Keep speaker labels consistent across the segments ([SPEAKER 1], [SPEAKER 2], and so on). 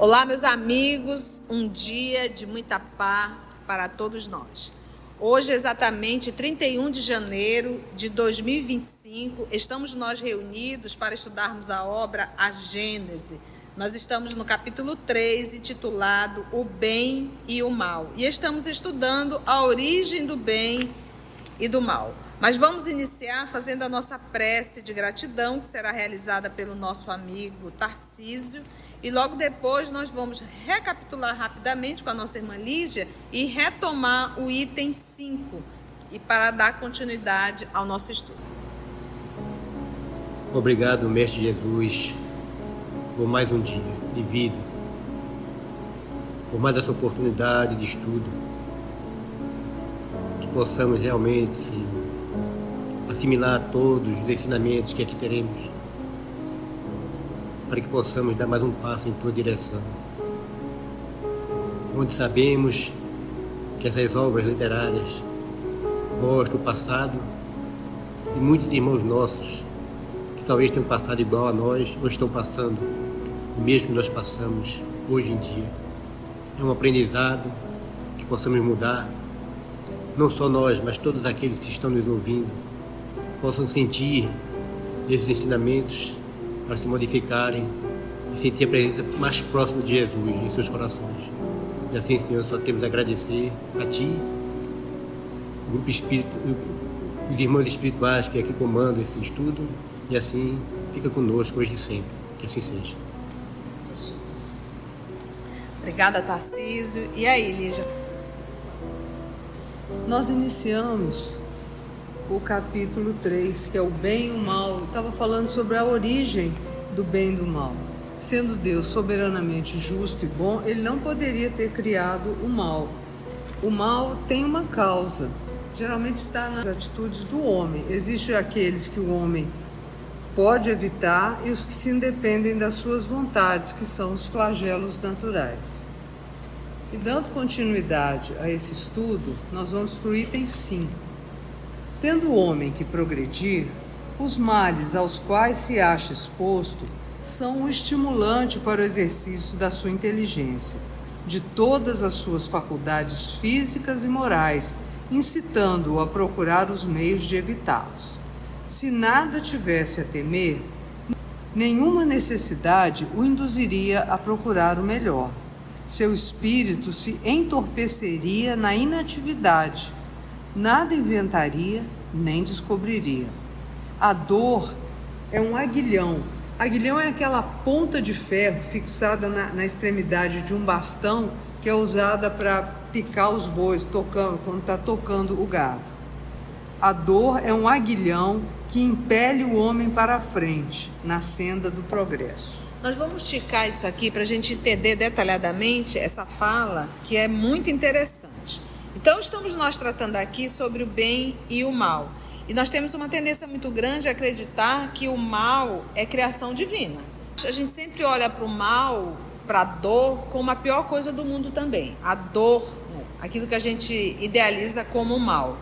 [SPEAKER 1] Olá, meus amigos, um dia de muita paz para todos nós. Hoje, exatamente 31 de janeiro de 2025, estamos nós reunidos para estudarmos a obra A Gênese. Nós estamos no capítulo 3, intitulado O Bem e o Mal. E estamos estudando a origem do bem e do mal. Mas vamos iniciar fazendo a nossa prece de gratidão, que será realizada pelo nosso amigo Tarcísio. E logo depois nós vamos recapitular rapidamente com a nossa irmã Lígia e retomar o item 5, e para dar continuidade ao nosso estudo.
[SPEAKER 2] Obrigado, Mestre Jesus, por mais um dia de vida, por mais essa oportunidade de estudo, que possamos realmente, Senhor, assimilar todos os ensinamentos que aqui teremos, para que possamos dar mais um passo em tua direção, onde sabemos que essas obras literárias mostram o passado de muitos irmãos nossos, que talvez tenham passado igual a nós, ou estão passando o mesmo que nós passamos hoje em dia. É um aprendizado que possamos mudar, não só nós, mas todos aqueles que estão nos ouvindo, possam sentir esses ensinamentos para se modificarem e sentir a presença mais próxima de Jesus em seus corações. E assim, Senhor, só temos a agradecer a Ti, o grupo espírita, os irmãos espirituais que aqui comandam esse estudo, e assim fica conosco hoje e sempre. Que assim seja.
[SPEAKER 1] Obrigada, Tarcísio. E aí, Lígia?
[SPEAKER 3] Nós iniciamos o capítulo 3, que é o bem e o mal. Estava falando sobre a origem do bem e do mal. Sendo Deus soberanamente justo e bom, Ele não poderia ter criado o mal. O mal tem uma causa, geralmente está nas atitudes do homem. Existem aqueles que o homem pode evitar e os que se independem das suas vontades, que são os flagelos naturais. E dando continuidade a esse estudo, nós vamos para o item 5. Tendo o homem que progredir, os males aos quais se acha exposto são um estimulante para o exercício da sua inteligência, de todas as suas faculdades físicas e morais, incitando-o a procurar os meios de evitá-los. Se nada tivesse a temer, nenhuma necessidade o induziria a procurar o melhor. Seu espírito se entorpeceria na inatividade, nada inventaria nem descobriria. A dor é um aguilhão. Aguilhão é aquela ponta de ferro fixada na extremidade de um bastão que é usada para picar os bois quando está tocando o gado. A dor é um aguilhão que impele o homem para a frente, na senda do progresso.
[SPEAKER 1] Nós vamos esticar isso aqui para a gente entender detalhadamente essa fala, que é muito interessante. Então, estamos nós tratando aqui sobre o bem e o mal. E nós temos uma tendência muito grande a acreditar que o mal é criação divina. A gente sempre olha para o mal, para a dor, como a pior coisa do mundo também. A dor, né? Aquilo que a gente idealiza como mal.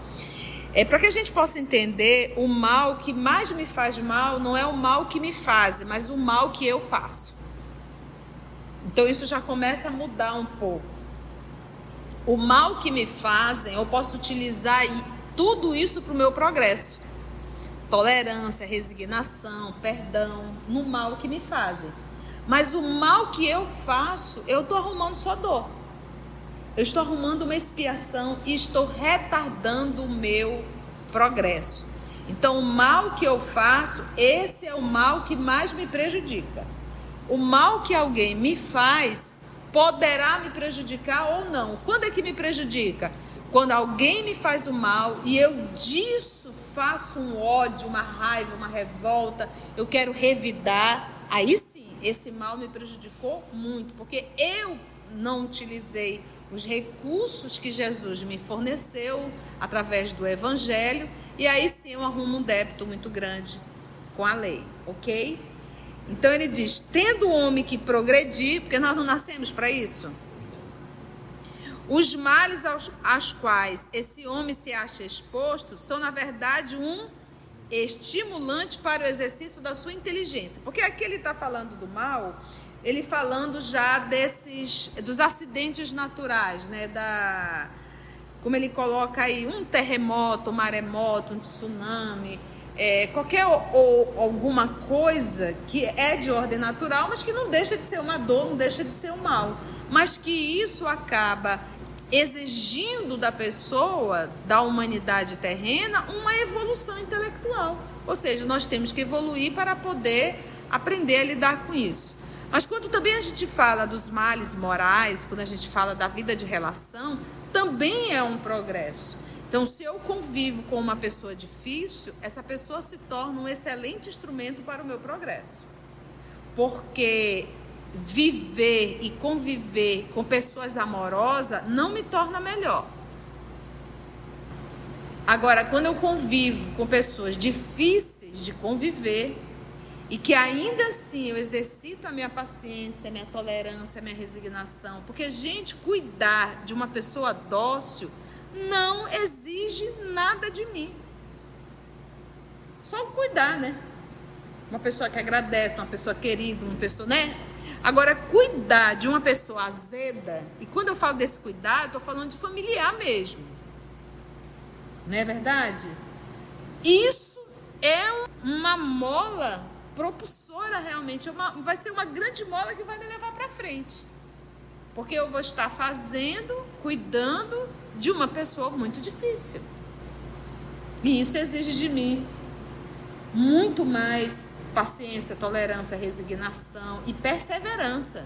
[SPEAKER 1] Para que a gente possa entender, o mal que mais me faz mal não é o mal que me faz, mas o mal que eu faço. Então isso já começa a mudar um pouco. O mal que me fazem, eu posso utilizar tudo isso para o meu progresso. Tolerância, resignação, perdão, no mal que me fazem. Mas o mal que eu faço, eu estou arrumando só dor. Eu estou arrumando uma expiação e estou retardando o meu progresso. Então, o mal que eu faço, esse é o mal que mais me prejudica. O mal que alguém me faz poderá me prejudicar ou não. Quando é que me prejudica? Quando alguém me faz o mal e eu disso faço um ódio, uma raiva, uma revolta, eu quero revidar, aí sim, esse mal me prejudicou muito, porque eu não utilizei os recursos que Jesus me forneceu através do Evangelho, e aí sim eu arrumo um débito muito grande com a lei, ok? Então ele diz, tendo o homem que progredir, porque nós não nascemos para isso, os males aos quais esse homem se acha exposto são, na verdade, um estimulante para o exercício da sua inteligência. Porque aqui ele está falando do mal ele falando já dos acidentes naturais, né? Como ele coloca aí, um terremoto, um maremoto, um tsunami, qualquer ou alguma coisa que é de ordem natural, mas que não deixa de ser uma dor, não deixa de ser um mal, mas que isso acaba exigindo da pessoa, da humanidade terrena, uma evolução intelectual. Ou seja, nós temos que evoluir para poder aprender a lidar com isso. Mas quando também a gente fala dos males morais, quando a gente fala da vida de relação, também é um progresso. Então, se eu convivo com uma pessoa difícil, essa pessoa se torna um excelente instrumento para o meu progresso. Porque viver e conviver com pessoas amorosas não me torna melhor. Agora, quando eu convivo com pessoas difíceis de conviver e que ainda assim eu exercito a minha paciência, a minha tolerância, a minha resignação, porque, gente, cuidar de uma pessoa dócil não exige nada de mim. Só cuidar, né? Uma pessoa que agradece, uma pessoa querida, uma pessoa, né? Agora, cuidar de uma pessoa azeda, e quando eu falo desse cuidar, eu estou falando de familiar mesmo. Não é verdade? Isso é uma mola propulsora realmente, vai ser uma grande mola que vai me levar para frente. Porque eu vou estar cuidando de uma pessoa muito difícil. E isso exige de mim muito mais paciência, tolerância, resignação e perseverança.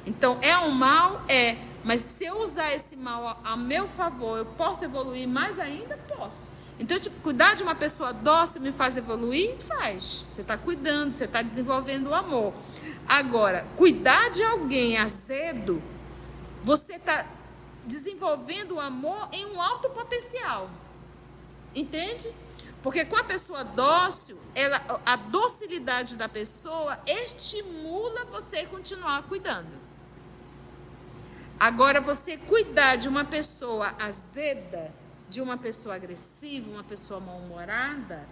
[SPEAKER 1] Então, é um mal? É. Mas se eu usar esse mal a meu favor, eu posso evoluir mais ainda? Posso. Então, cuidar de uma pessoa dócil me faz evoluir? Faz. Você está cuidando, você está desenvolvendo o amor. Agora, cuidar de alguém azedo, você está desenvolvendo o amor em um alto potencial. Entende? Porque com a pessoa dócil, a docilidade da pessoa estimula você a continuar cuidando. Agora, você cuidar de uma pessoa azeda, de uma pessoa agressiva, uma pessoa mal-humorada,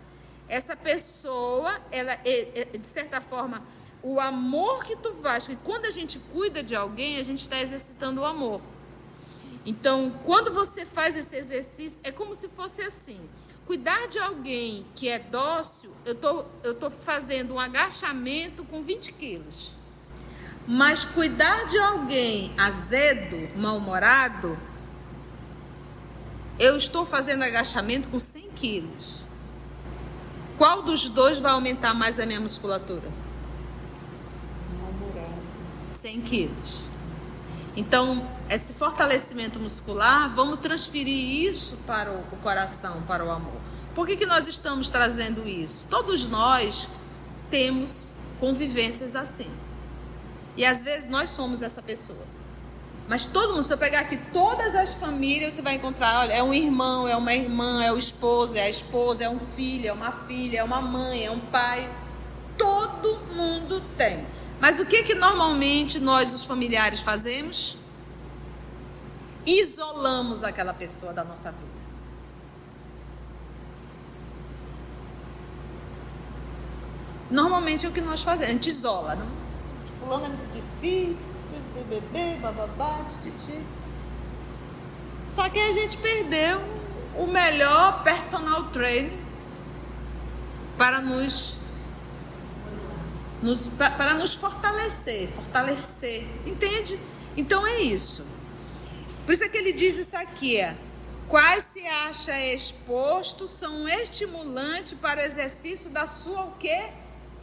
[SPEAKER 1] essa pessoa, ela de certa forma, o amor que tu faz, porque quando a gente cuida de alguém, a gente está exercitando o amor. Então, quando você faz esse exercício, é como se fosse assim: cuidar de alguém que é dócil, eu tô fazendo um agachamento com 20 quilos. Mas cuidar de alguém azedo, mal-humorado, eu estou fazendo agachamento com 100 quilos. Qual dos dois vai aumentar mais a minha musculatura?
[SPEAKER 3] Mal-humorado.
[SPEAKER 1] 100 quilos. Então, esse fortalecimento muscular, vamos transferir isso para o coração, para o amor. Por que nós estamos trazendo isso? Todos nós temos convivências assim. E às vezes nós somos essa pessoa. Mas todo mundo, se eu pegar aqui todas as famílias, você vai encontrar, olha, é um irmão, é uma irmã, é o esposo, é a esposa, é um filho, é uma filha, é uma mãe, é um pai. Todo mundo tem. Mas o que normalmente nós, os familiares, fazemos? Isolamos aquela pessoa da nossa vida. Normalmente é o que nós fazemos, a gente isola, não? Fulano é muito difícil, bebê, bababá, tititi. Só que a gente perdeu o melhor personal trainer para nos fortalecer, entende? Então é isso. Por isso é que ele diz isso aqui, quais se acha exposto são um estimulante para o exercício da sua o quê?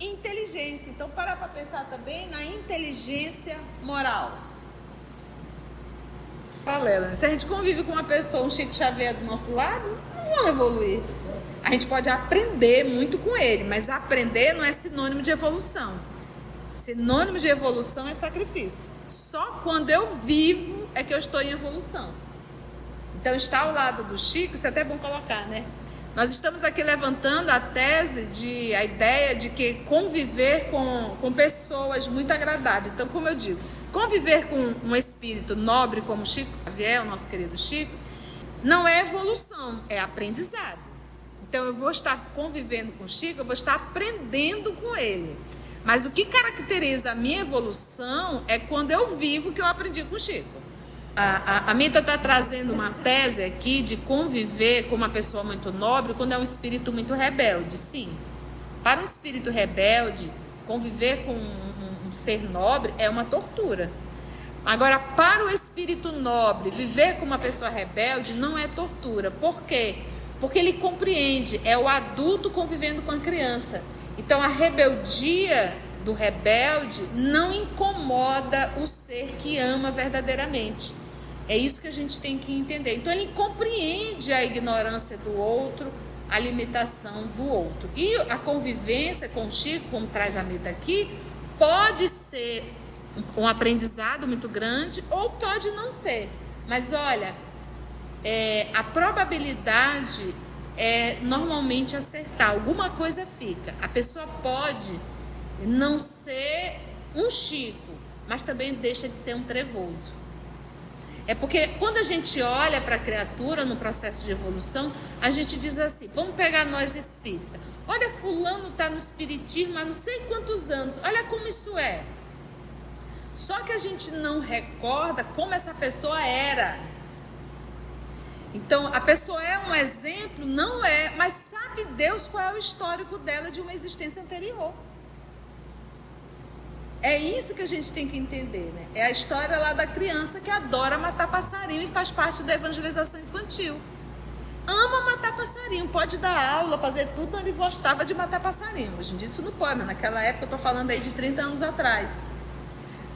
[SPEAKER 1] Inteligência. Então, para pensar também na inteligência moral. Fala, se a gente convive com uma pessoa, um Chico Xavier do nosso lado, não vão evoluir. A gente pode aprender muito com ele, mas aprender não é sinônimo de evolução. Sinônimo de evolução é sacrifício. Só quando eu vivo é que eu estou em evolução. Então, estar ao lado do Chico, isso é até bom colocar, né? Nós estamos aqui levantando a ideia de que conviver com pessoas muito agradáveis. Então, como eu digo, conviver com um espírito nobre como Chico Xavier, o nosso querido Chico, não é evolução, é aprendizado. Então, eu vou estar convivendo com o Chico, eu vou estar aprendendo com ele. Mas o que caracteriza a minha evolução é quando eu vivo o que eu aprendi com o Chico. A Mita está trazendo uma tese aqui de conviver com uma pessoa muito nobre quando é um espírito muito rebelde. Sim, para um espírito rebelde, conviver com um ser nobre é uma tortura. Agora, para o espírito nobre, viver com uma pessoa rebelde não é tortura. Por quê? Porque ele compreende, é o adulto convivendo com a criança. Então, a rebeldia do rebelde não incomoda o ser que ama verdadeiramente. É isso que a gente tem que entender. Então, ele compreende a ignorância do outro, a limitação do outro. E a convivência com o Chico, como traz a Mita aqui, pode ser um aprendizado muito grande ou pode não ser. Mas, olha, a probabilidade é normalmente acertar. Alguma coisa fica. A pessoa pode não ser um Chico, mas também deixa de ser um trevoso. É porque quando a gente olha para a criatura no processo de evolução, a gente diz assim, vamos pegar nós espíritas. Olha, fulano está no espiritismo há não sei quantos anos, olha como isso é. Só que a gente não recorda como essa pessoa era. Então, a pessoa é um exemplo? Não é, mas sabe Deus qual é o histórico dela de uma existência anterior. É isso que a gente tem que entender, né? É a história lá da criança que adora matar passarinho e faz parte da evangelização infantil. Ama matar passarinho, pode dar aula, fazer tudo, ele gostava de matar passarinho. Hoje em dia isso não pode, mas naquela época, eu estou falando aí de 30 anos atrás.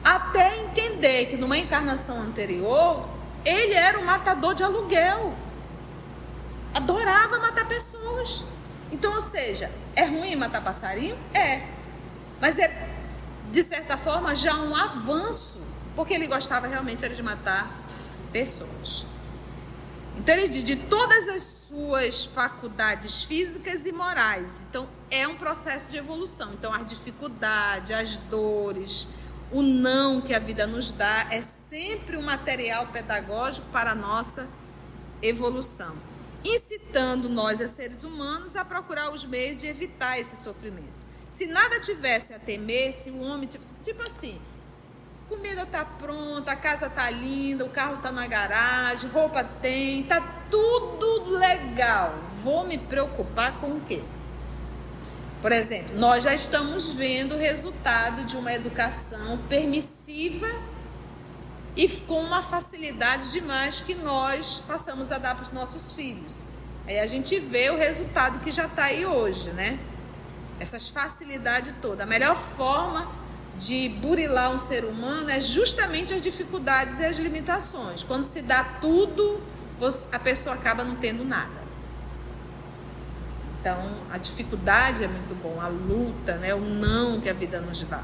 [SPEAKER 1] Até entender que numa encarnação anterior, ele era um matador de aluguel. Adorava matar pessoas. Então, ou seja, é ruim matar passarinho? É. Mas é, de certa forma, já um avanço, porque ele gostava realmente era de matar pessoas. Então, ele diz de todas as suas faculdades físicas e morais. Então, é um processo de evolução. Então, as dificuldades, as dores, o não que a vida nos dá é sempre um material pedagógico para a nossa evolução, incitando nós, as seres humanos, a procurar os meios de evitar esse sofrimento. Se nada tivesse a temer, se o homem, tipo assim, comida está pronta, a casa está linda, o carro está na garagem, roupa tem, está tudo legal, vou me preocupar com o quê? Por exemplo, nós já estamos vendo o resultado de uma educação permissiva e com uma facilidade demais que nós passamos a dar para os nossos filhos. Aí a gente vê o resultado que já está aí hoje, né? Essas facilidades todas. A melhor forma de burilar um ser humano é justamente as dificuldades e as limitações. Quando se dá tudo, a pessoa acaba não tendo nada. Então, a dificuldade é muito bom, a luta, né? O não que a vida nos dá.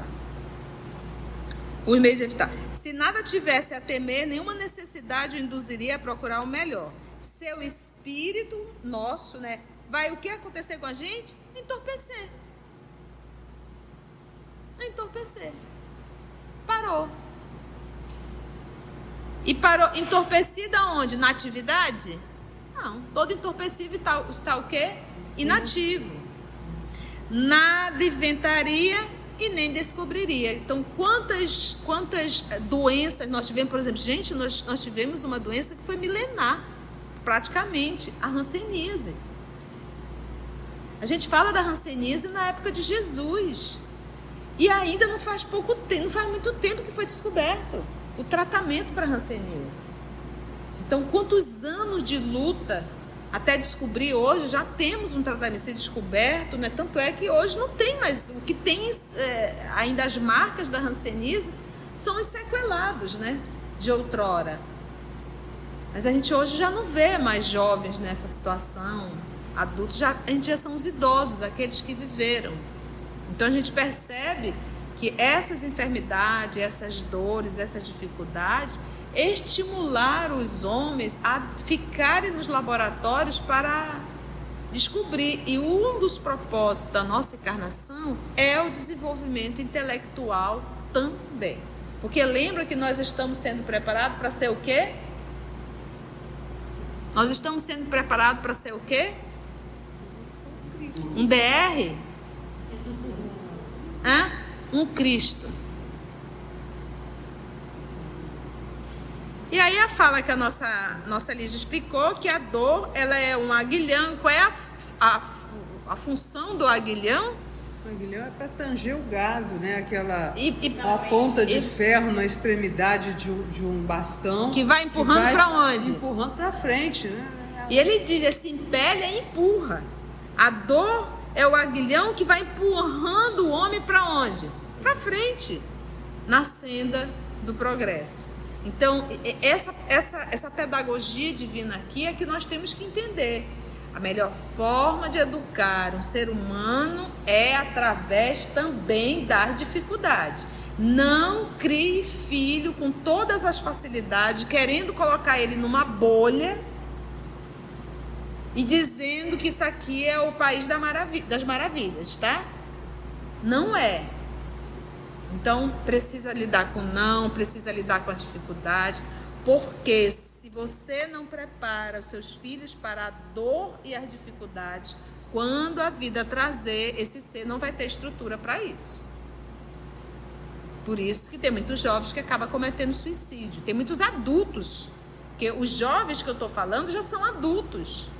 [SPEAKER 1] Os meios de evitar. Se nada tivesse a temer, nenhuma necessidade o induziria a procurar o melhor. Seu espírito nosso, né? Vai o que acontecer com a gente? Entorpecer. Entorpecer. Parou. E parou. Entorpecida onde? Na atividade? Não. Todo entorpecido está o quê? Inativo. Nada inventaria e nem descobriria. Então, quantas doenças nós tivemos, por exemplo, gente, nós tivemos uma doença que foi milenar, praticamente, a hanseníase. A gente fala da hanseníase na época de Jesus. E ainda não faz pouco tempo, não faz muito tempo que foi descoberto o tratamento para a hanseníase. Então, quantos anos de luta até descobrir hoje, já temos um tratamento ser descoberto, né? Tanto é que hoje não tem mais, o que tem ainda as marcas da hanseníase são os sequelados, né? De outrora. Mas a gente hoje já não vê mais jovens nessa situação, adultos, a gente já são os idosos, aqueles que viveram. Então a gente percebe que essas enfermidades, essas dores, essas dificuldades estimularam os homens a ficarem nos laboratórios para descobrir. E um dos propósitos da nossa encarnação é o desenvolvimento intelectual também. Porque lembra que nós estamos sendo preparados para ser o quê? Nós estamos sendo preparados para ser o quê? Um DR? Hã? um Cristo. E aí a fala que a nossa Lígia explicou, que a dor, ela é um aguilhão. Qual é a função do aguilhão?
[SPEAKER 3] O aguilhão é para tanger o gado, né? Aquela a ponta de ferro na extremidade de um bastão.
[SPEAKER 1] Que vai empurrando para onde?
[SPEAKER 3] Empurrando para frente, né?
[SPEAKER 1] E ele diz assim, impele e empurra. A dor é o aguilhão que vai empurrando o homem para onde? Para frente, na senda do progresso. Então, essa pedagogia divina aqui é que nós temos que entender. A melhor forma de educar um ser humano é através também das dificuldades. Não crie filho com todas as facilidades, querendo colocar ele numa bolha e dizendo que isso aqui é o país das maravilhas, tá? Não é. Então, precisa lidar com o não, precisa lidar com a dificuldade, porque se você não prepara os seus filhos para a dor e as dificuldades, quando a vida trazer, esse ser não vai ter estrutura para isso. Por isso que tem muitos jovens que acabam cometendo suicídio. Tem muitos adultos, porque os jovens que eu estou falando já são adultos,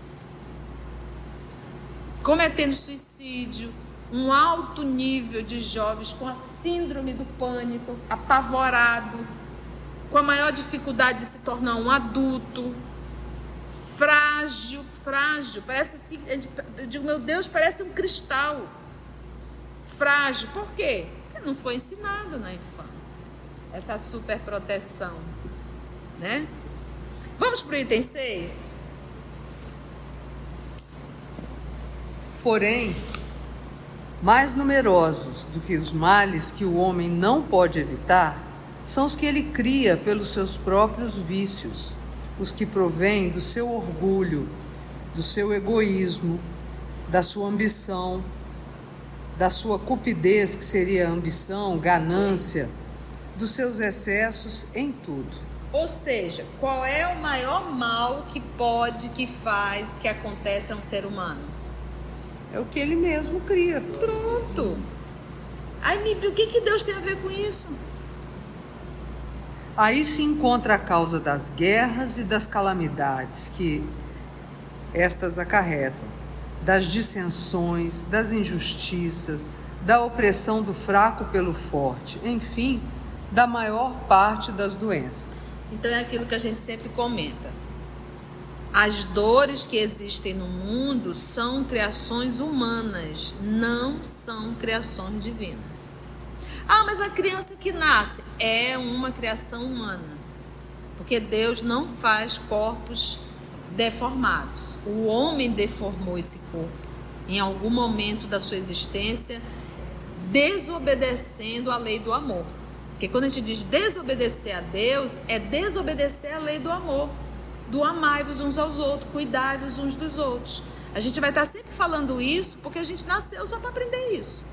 [SPEAKER 1] cometendo suicídio. Um alto nível de jovens com a síndrome do pânico, apavorado, com a maior dificuldade de se tornar um adulto, frágil, parece assim, eu digo, meu Deus, parece um cristal, frágil, por quê? Porque não foi ensinado na infância, essa super proteção, né? Vamos para o item 6?
[SPEAKER 3] Porém, mais numerosos do que os males que o homem não pode evitar são os que ele cria pelos seus próprios vícios, os que provêm do seu orgulho, do seu egoísmo, da sua ambição, da sua cupidez, que seria ambição, ganância, dos seus excessos em tudo.
[SPEAKER 1] Ou seja, qual é o maior mal que faz, que acontece a um ser humano?
[SPEAKER 3] É o que ele mesmo cria.
[SPEAKER 1] Pronto. Aí, Mibi, o que Deus tem a ver com isso?
[SPEAKER 3] Aí se encontra a causa das guerras e das calamidades que estas acarretam, das dissensões, das injustiças, da opressão do fraco pelo forte, enfim, da maior parte das doenças.
[SPEAKER 1] Então é aquilo que a gente sempre comenta. As dores que existem no mundo são criações humanas, não são criações divinas. Ah, mas a criança que nasce é uma criação humana, porque Deus não faz corpos deformados. O homem deformou esse corpo em algum momento da sua existência, desobedecendo a lei do amor. Porque quando a gente diz desobedecer a Deus, é desobedecer a lei do amor. Do amai-vos uns aos outros, cuidai-vos uns dos outros. A gente vai estar sempre falando isso porque a gente nasceu só para aprender isso.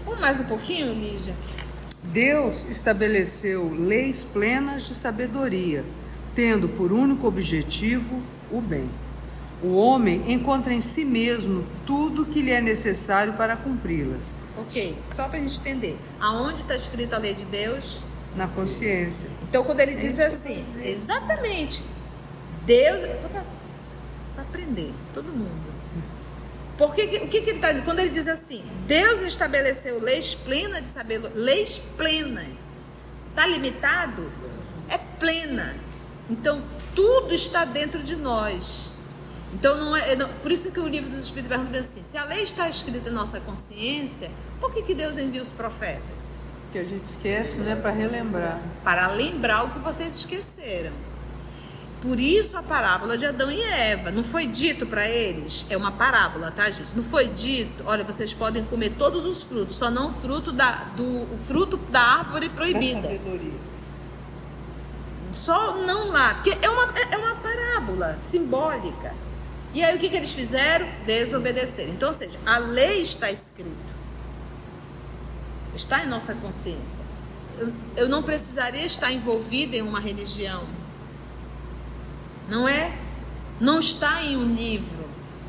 [SPEAKER 1] Vamos mais um pouquinho, Lígia?
[SPEAKER 3] Deus estabeleceu leis plenas de sabedoria, tendo por único objetivo o bem. O homem encontra em si mesmo tudo que lhe é necessário para cumpri-las.
[SPEAKER 1] Ok, só para a gente entender. Aonde está escrita a lei de Deus?
[SPEAKER 3] Na consciência.
[SPEAKER 1] Então, quando ele diz assim, exatamente, Deus, só para aprender, todo mundo. Porque o que ele está dizendo? Quando ele diz assim, Deus estabeleceu leis plenas de saber, leis plenas, está limitado? É plena. Então, tudo está dentro de nós. Então, por isso que o livro dos Espíritos pergunta assim, se a lei está escrita em nossa consciência, por que Deus envia os profetas?
[SPEAKER 3] Que a gente esquece, né, para relembrar.
[SPEAKER 1] Para lembrar o que vocês esqueceram. Por isso a parábola de Adão e Eva. Não foi dito para eles? É uma parábola, tá, gente? Não foi dito, olha, vocês podem comer todos os frutos, só não o fruto da árvore proibida.
[SPEAKER 3] Da sabedoria.
[SPEAKER 1] Só não lá, porque é uma parábola simbólica. E aí o que eles fizeram? Desobedeceram. Então, ou seja, a lei está escrita. Está em nossa consciência. Eu não precisaria estar envolvida em uma religião. Não é? Não está em um livro.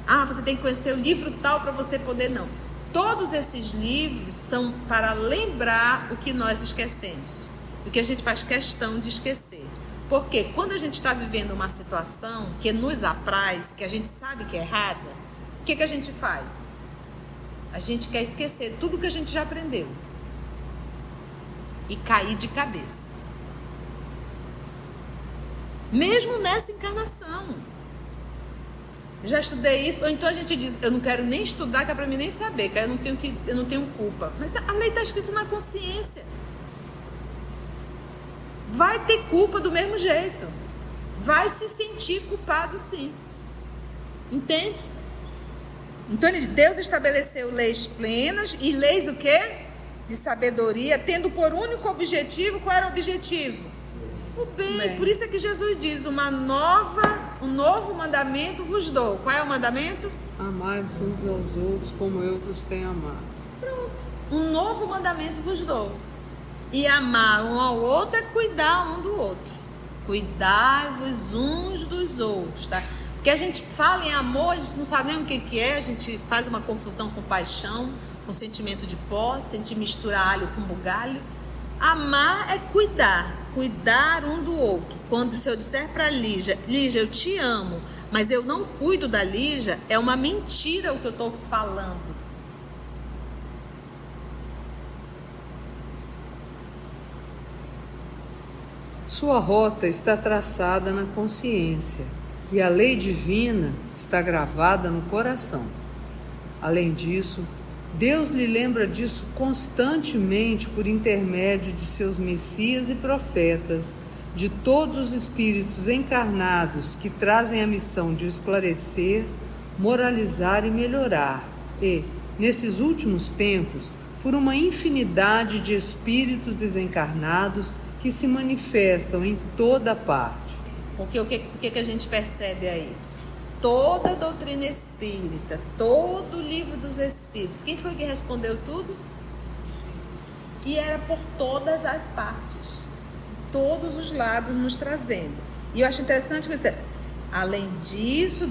[SPEAKER 1] Ah, você tem que conhecer o livro tal para você poder, não. todos esses livros são para lembrar o que nós esquecemos, o que a gente faz questão de esquecer. Porque quando a gente está vivendo uma situação que nos apraz, que a gente sabe que é errada, o que a gente faz? A gente quer esquecer tudo que a gente já aprendeu e cair de cabeça. Mesmo nessa encarnação. Já estudei isso, ou então a gente diz, eu não quero nem estudar, que é para mim nem saber, que eu não tenho culpa. Mas a lei está escrita na consciência. Vai ter culpa do mesmo jeito. Vai se sentir culpado, sim. Entende? Então Deus estabeleceu leis plenas e leis o quê? De sabedoria, tendo por único objetivo, qual era o objetivo? O bem. Por isso é que Jesus diz, um novo mandamento vos dou. Qual é o mandamento?
[SPEAKER 3] Amai-vos uns aos outros como eu vos tenho amado.
[SPEAKER 1] Pronto. Um novo mandamento vos dou. E amar um ao outro é cuidar um do outro. Cuidai-vos uns dos outros, tá? Porque a gente fala em amor, a gente não sabe nem o que é, a gente faz uma confusão com paixão, com sentimento de posse, a gente mistura alho com bugalho. Amar é cuidar um do outro. Quando se eu disser para Lígia, eu te amo, mas eu não cuido da Lígia, é uma mentira o que eu estou falando.
[SPEAKER 3] Sua rota está traçada na consciência e a lei divina está gravada no coração. Além disso, Deus lhe lembra disso constantemente por intermédio de seus messias e profetas, de todos os espíritos encarnados que trazem a missão de esclarecer, moralizar e melhorar, e, nesses últimos tempos, por uma infinidade de espíritos desencarnados que se manifestam em toda parte.
[SPEAKER 1] Porque o que a gente percebe aí? Toda a doutrina espírita, todo o livro dos espíritos, quem foi que respondeu tudo? E era por todas as partes, todos os lados nos trazendo. E eu acho interessante que você, além disso,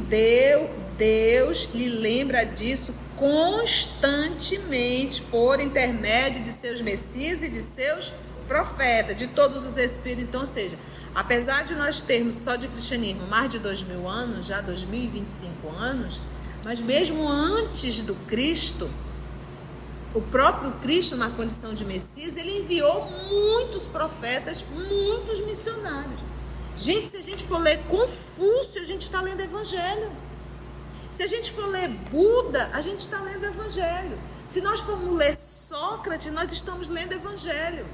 [SPEAKER 1] Deus lhe lembra disso constantemente por intermédio de seus messias e de seus profetas, de todos os espíritos. Então, ou seja, apesar de nós termos só de cristianismo mais de 2000 anos, já 2025 anos, mas mesmo antes do Cristo, o próprio Cristo, na condição de Messias, ele enviou muitos profetas, muitos missionários. Gente, se a gente for ler Confúcio, a gente está lendo Evangelho. Se a gente for ler Buda, a gente está lendo Evangelho. Se nós formos ler Sócrates, nós estamos lendo Evangelho.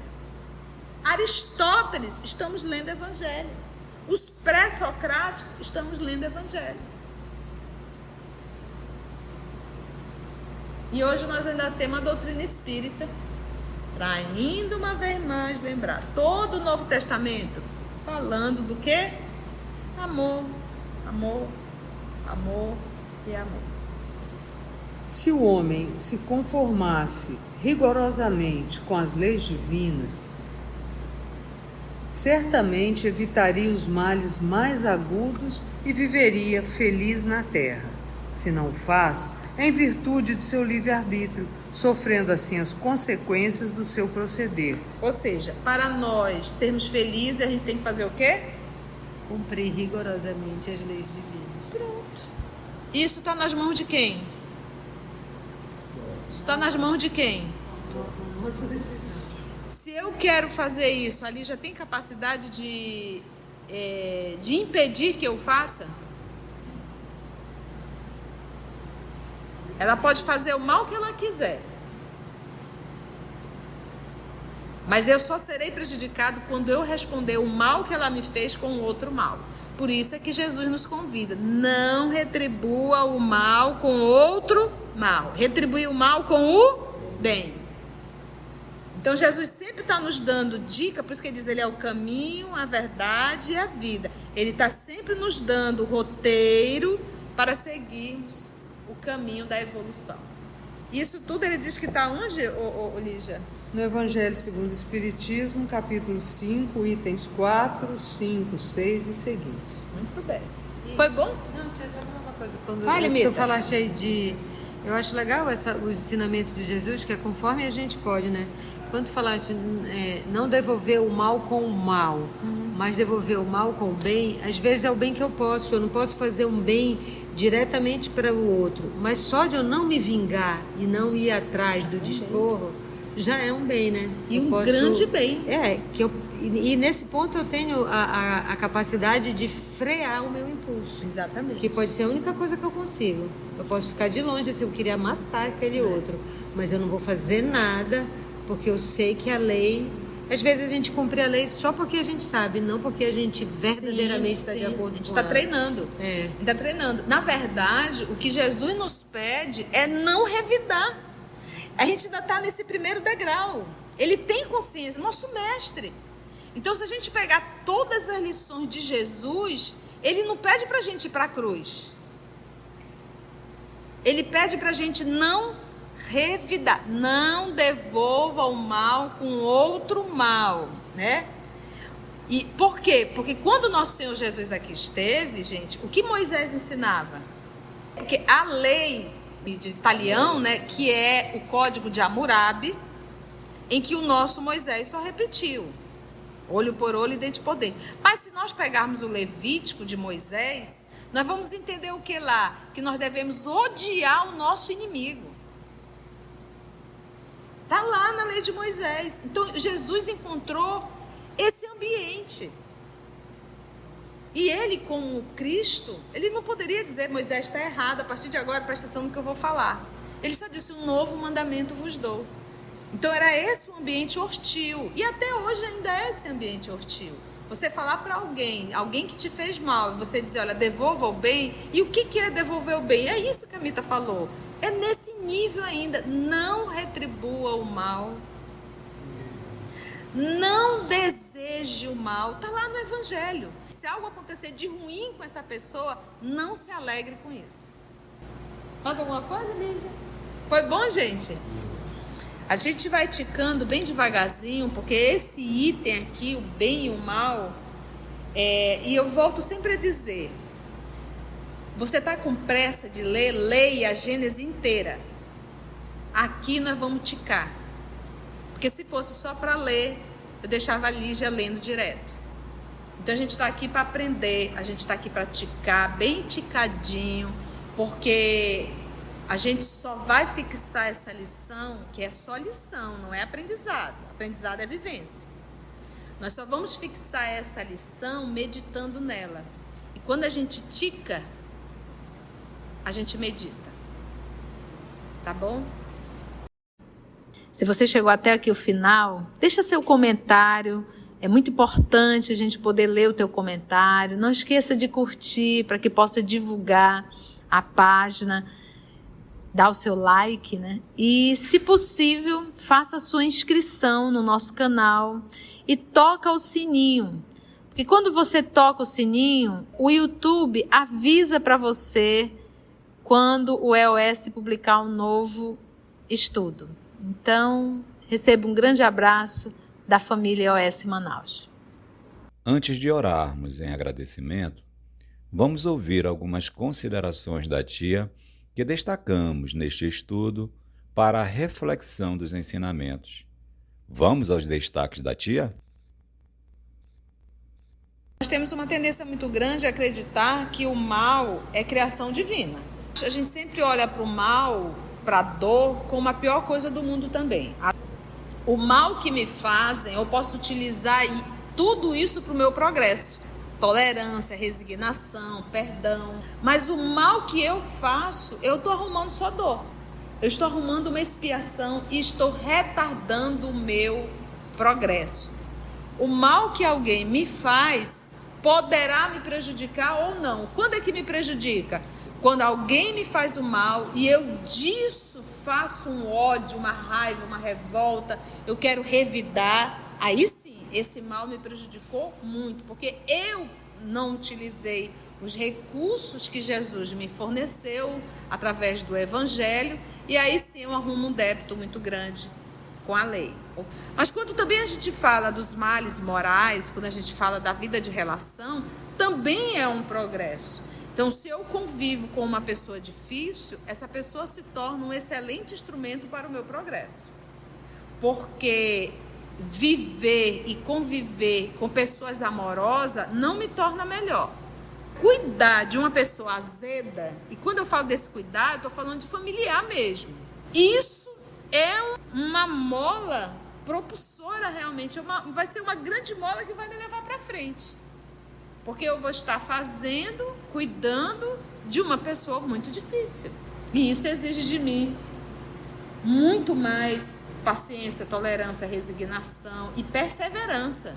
[SPEAKER 1] Aristóteles, estamos lendo Evangelho. Os pré-socráticos, estamos lendo Evangelho. E hoje nós ainda temos a doutrina espírita, para ainda uma vez mais lembrar, todo o Novo Testamento falando do quê? Amor, amor, amor e amor.
[SPEAKER 3] Se o homem se conformasse rigorosamente com as leis divinas, certamente evitaria os males mais agudos e viveria feliz na terra. Se não o faz, é em virtude de seu livre-arbítrio, sofrendo assim as consequências do seu proceder.
[SPEAKER 1] Ou seja, para nós sermos felizes, a gente tem que fazer o quê?
[SPEAKER 4] Cumprir rigorosamente as leis divinas.
[SPEAKER 1] Pronto. Isso está nas mãos de quem? Isso está nas mãos de quem?
[SPEAKER 3] Nossa decisão.
[SPEAKER 1] Se eu quero fazer isso, ali já tem capacidade de impedir que eu faça? Ela pode fazer o mal que ela quiser. Mas eu só serei prejudicado quando eu responder o mal que ela me fez com outro mal. Por isso é que Jesus nos convida. Não retribua o mal com outro mal. Retribui o mal com o bem. Então Jesus sempre está nos dando dica, por isso que ele diz, ele é o caminho, a verdade e a vida. Ele está sempre nos dando roteiro para seguirmos o caminho da evolução. Isso tudo ele diz que está onde, Lígia?
[SPEAKER 3] No Evangelho segundo o Espiritismo, capítulo 5, itens 4, 5, 6 e seguintes.
[SPEAKER 1] Muito bem. Foi bom?
[SPEAKER 4] Não, tinha só uma coisa. Quando
[SPEAKER 1] Vai, Limita.
[SPEAKER 4] tu falaste aí de Eu acho legal os ensinamentos de Jesus, que é conforme a gente pode, né? Quando tu falaste, não devolver o mal com o mal, mas devolver o mal com o bem, às vezes é o bem que eu não posso fazer um bem diretamente para o outro, mas só de eu não me vingar e não ir atrás do desforro, já é um bem, né?
[SPEAKER 1] E grande bem.
[SPEAKER 4] E nesse ponto eu tenho a capacidade de frear o meu impulso.
[SPEAKER 1] Exatamente.
[SPEAKER 4] Que pode ser a única coisa que eu consigo. Eu posso ficar de longe se eu queria matar aquele outro, mas eu não vou fazer nada, porque eu sei que a lei... Às vezes a gente cumpre a lei só porque a gente sabe, não porque a gente verdadeiramente está de acordo com ela.
[SPEAKER 1] A gente está treinando. Está treinando. Na verdade, o que Jesus nos pede é não revidar. A gente ainda está nesse primeiro degrau. Ele tem consciência, nosso mestre. Então, se a gente pegar todas as lições de Jesus, ele não pede para a gente ir para a cruz. Ele pede para a gente não revidar. Não devolva o mal com outro mal, né? E por quê? Porque quando nosso Senhor Jesus aqui esteve, gente, o que Moisés ensinava? Porque a lei de Talião, né, que é o código de Hammurabi, em que o nosso Moisés só repetiu. Olho por olho e dente por dente. Mas se nós pegarmos o Levítico de Moisés, nós vamos entender o que lá? Que nós devemos odiar o nosso inimigo. Está lá na lei de Moisés. Então, Jesus encontrou esse ambiente. E ele, como Cristo, ele não poderia dizer, Moisés está errado, a partir de agora, presta atenção no que eu vou falar. Ele só disse, um novo mandamento vos dou. Então, era esse o ambiente hostil. E até hoje ainda é esse ambiente hostil. Você falar para alguém que te fez mal, e você dizer, olha, devolva o bem. E o que é devolver o bem? É isso que a Mita falou. É nesse nível ainda. Não retribua o mal. Não deseje o mal. Está lá no Evangelho. Se algo acontecer de ruim com essa pessoa, não se alegre com isso. Mais alguma coisa, Lígia? Foi bom, gente? A gente vai ticando bem devagarzinho, porque esse item aqui, o bem e o mal, e eu volto sempre a dizer, você está com pressa de ler, leia a Gênesis inteira. Aqui nós vamos ticar. Porque se fosse só para ler, eu deixava a Lígia lendo direto. Então a gente está aqui para aprender, a gente está aqui para ticar, bem ticadinho, porque a gente só vai fixar essa lição, que é só lição, não é aprendizado. Aprendizado é vivência. Nós só vamos fixar essa lição meditando nela. E quando a gente tica, a gente medita. Tá bom? Se você chegou até aqui o final, deixa seu comentário. É muito importante a gente poder ler o teu comentário. Não esqueça de curtir para que possa divulgar a página. Dá o seu like, né? E, se possível, faça a sua inscrição no nosso canal e toca o sininho. Porque quando você toca o sininho, o YouTube avisa para você quando o EOS publicar um novo estudo. Então, receba um grande abraço da família EOS Manaus.
[SPEAKER 5] Antes de orarmos em agradecimento, vamos ouvir algumas considerações da tia que destacamos neste estudo para a reflexão dos ensinamentos. Vamos aos destaques da tia?
[SPEAKER 1] Nós temos uma tendência muito grande a acreditar que o mal é criação divina. A gente sempre olha para o mal, para a dor, como a pior coisa do mundo também. O mal que me fazem, eu posso utilizar tudo isso para o meu progresso. Tolerância, resignação, perdão. Mas o mal que eu faço, eu estou arrumando só dor. Eu estou arrumando uma expiação e estou retardando o meu progresso. O mal que alguém me faz poderá me prejudicar ou não. Quando é que me prejudica? Quando alguém me faz o mal e eu disso faço um ódio, uma raiva, uma revolta, eu quero revidar, aí sim, esse mal me prejudicou muito, porque eu não utilizei os recursos que Jesus me forneceu através do Evangelho, e aí sim eu arrumo um débito muito grande com a lei. Mas quando também a gente fala dos males morais, quando a gente fala da vida de relação, também é um progresso. Então, se eu convivo com uma pessoa difícil, essa pessoa se torna um excelente instrumento para o meu progresso. Porque viver e conviver com pessoas amorosas não me torna melhor. Cuidar de uma pessoa azeda, e quando eu falo desse cuidado, eu estou falando de familiar mesmo. Isso é uma mola propulsora realmente, vai ser uma grande mola que vai me levar para frente. Porque eu vou estar fazendo, cuidando de uma pessoa muito difícil. E isso exige de mim muito mais paciência, tolerância, resignação e perseverança.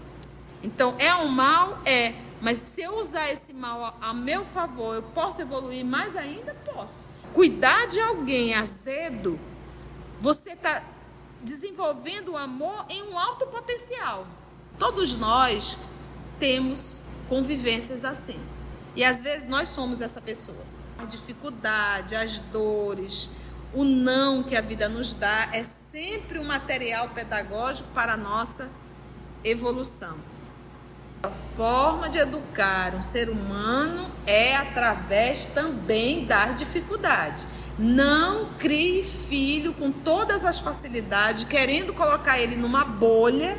[SPEAKER 1] Então, é um mal? É. Mas se eu usar esse mal a meu favor, eu posso evoluir mais ainda? Posso. Cuidar de alguém azedo, você está desenvolvendo o amor em um alto potencial. Todos nós temos convivências assim. E às vezes nós somos essa pessoa. A dificuldade, as dores, o não que a vida nos dá é sempre um material pedagógico para a nossa evolução. A forma de educar um ser humano é através também das dificuldades. Não crie filho com todas as facilidades, querendo colocar ele numa bolha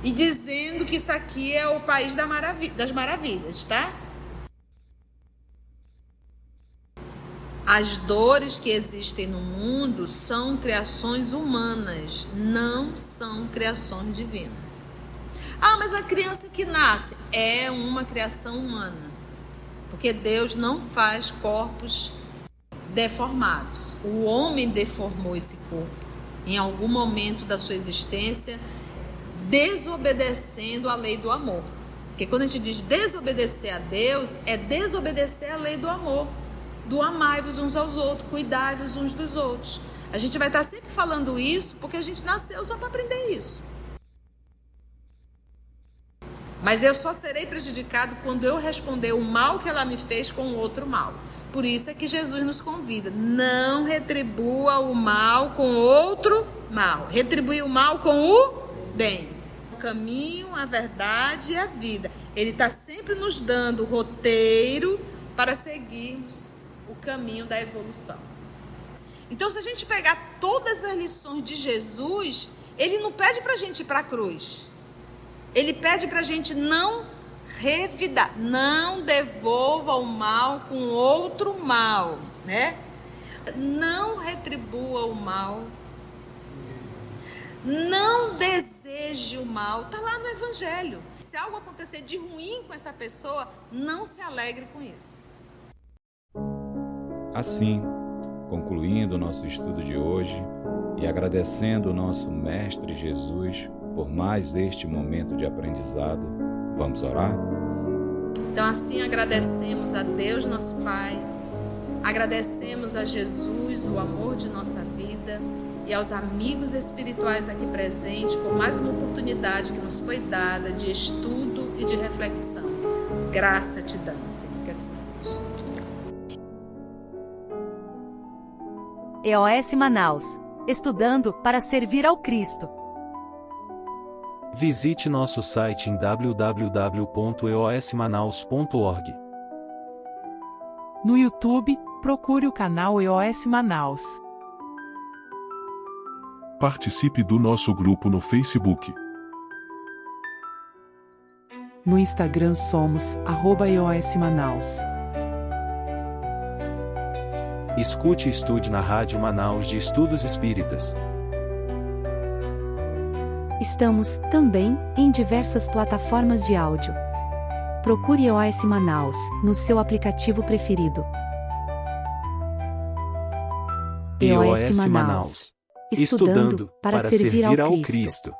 [SPEAKER 1] e dizendo que isso aqui é o país das maravilhas, tá? As dores que existem no mundo são criações humanas, não são criações divinas. Ah, mas a criança que nasce é uma criação humana, porque Deus não faz corpos deformados. O homem deformou esse corpo em algum momento da sua existência, desobedecendo a lei do amor. Porque quando a gente diz desobedecer a Deus, é desobedecer a lei do amor, do amai-vos uns aos outros, cuidai-vos uns dos outros. A gente vai estar sempre falando isso porque a gente nasceu só para aprender isso. Mas eu só serei prejudicado quando eu responder o mal que ela me fez com o outro mal. Por isso é que Jesus nos convida, não retribua o mal com outro mal. Retribui o mal com o bem. O caminho, a verdade e a vida. Ele está sempre nos dando o roteiro para seguirmos o caminho da evolução. Então, se a gente pegar todas as lições de Jesus, ele não pede para a gente ir para a cruz. Ele pede para a gente não revidar, não devolva o mal com outro mal, né? Não retribua o mal, não deseje o mal, está lá no Evangelho. Se algo acontecer de ruim com essa pessoa, não se alegre com isso.
[SPEAKER 5] Assim, concluindo o nosso estudo de hoje e agradecendo o nosso Mestre Jesus por mais este momento de aprendizado, vamos orar?
[SPEAKER 1] Então, assim, agradecemos a Deus, nosso Pai, agradecemos a Jesus, o amor de nossa vida, e aos amigos espirituais aqui presentes por mais uma oportunidade que nos foi dada de estudo e de reflexão. Graça te damos, Senhor, que assim seja.
[SPEAKER 6] EOS Manaus. Estudando para servir ao Cristo.
[SPEAKER 7] Visite nosso site em www.eosmanaus.org.
[SPEAKER 8] No YouTube, procure o canal EOS Manaus.
[SPEAKER 9] Participe do nosso grupo no Facebook.
[SPEAKER 8] No Instagram somos @EOS Manaus.
[SPEAKER 7] Escute e estude na Rádio Manaus de Estudos Espíritas.
[SPEAKER 6] Estamos, também, em diversas plataformas de áudio. Procure EOS Manaus, no seu aplicativo preferido.
[SPEAKER 7] EOS Manaus. Estudando para servir ao Cristo.